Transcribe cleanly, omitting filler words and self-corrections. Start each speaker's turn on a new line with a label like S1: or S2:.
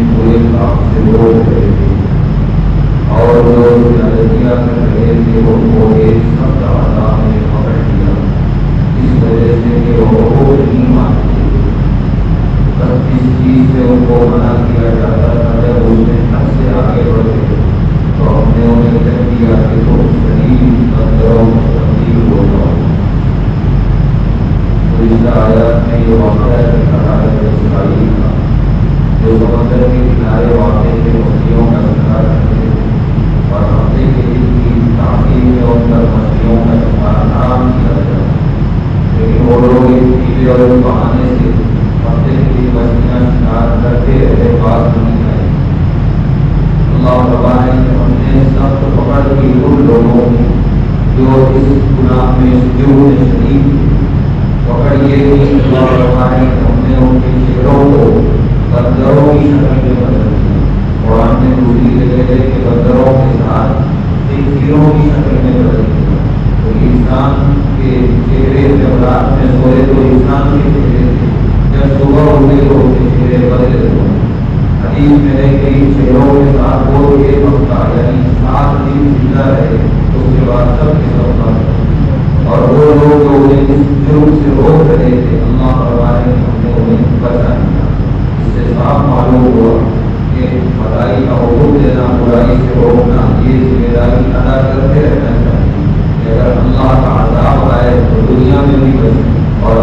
S1: پورے کام سے روک رہے تھے اور جو زیادتیاں کر رہے تھے ان کو ایک سخت عذاب نے پکڑ لیا، اس وجہ سے کہ وہ بہت نہیں مانتے تھے۔ بس جس چیز سے ان کو منع کیا جاتا تھا جب اس میں حد سے آگے بڑھتے تو ہم نے انہیں کہہ دیا کہ تم شدید بندروں میں تبدیل ہو جاؤ۔ گزشتہ آیات میں یہ واقعہ دکھایا ہے اسرائیل کا، جو سمندر کے کنارے واقع تھے، مچھلیوں کا شکار کرتے تھے اور ہفتے کے دن کی تعمیر میں ان پر مچھلیوں کا شکار حرام کیا گیا، لیکن وہ لوگ اس ٹیلے اور اس بہانے سے ہفتے کے دن مچھلیاں شکار کرتے رہے، بات نہیں آئی۔ اللہ تعالیٰ نے ہم نے سخت پکڑ کی ان لوگوں کی جو اس گناہ میں جرم شدید تھے۔ پکڑ یہ کہ اللہ تعالیٰ نے ہم نے ان کے چہروں کو بندروں کی شکل میں بدل دیا۔ قرآن میں دوسری جگہ ہے کہ بندروں کے ساتھ خنزیروں کی شکل میں بدل دیا۔ تو انسان کے چہرے جب رات میں سوئے تو انسان کے چہرے تھے، جب صبح اٹھے تو ان کے چہرے بدلے ہوئے۔ حدیث میں ہے کہ ان چہروں کے ساتھ وہ ایک ہفتہ یعنی 7 دن زندہ رہے، اس کے بعد سب کے سب مر گئے۔ اور وہ لوگ جو انہیں اس جرم سے روک رہے تھے، اللہ تعالیٰ نے ہم نے انہیں بچا لیا۔ اس سے صاف معلوم ہوا کہ بھلائی کا حکم دینا، برائی سے روکنا، یہ ذمہ داری ادا کرتے رہنا چاہیے کہ اگر اللہ کا عذاب آئے تو دنیا میں بھی بچے اور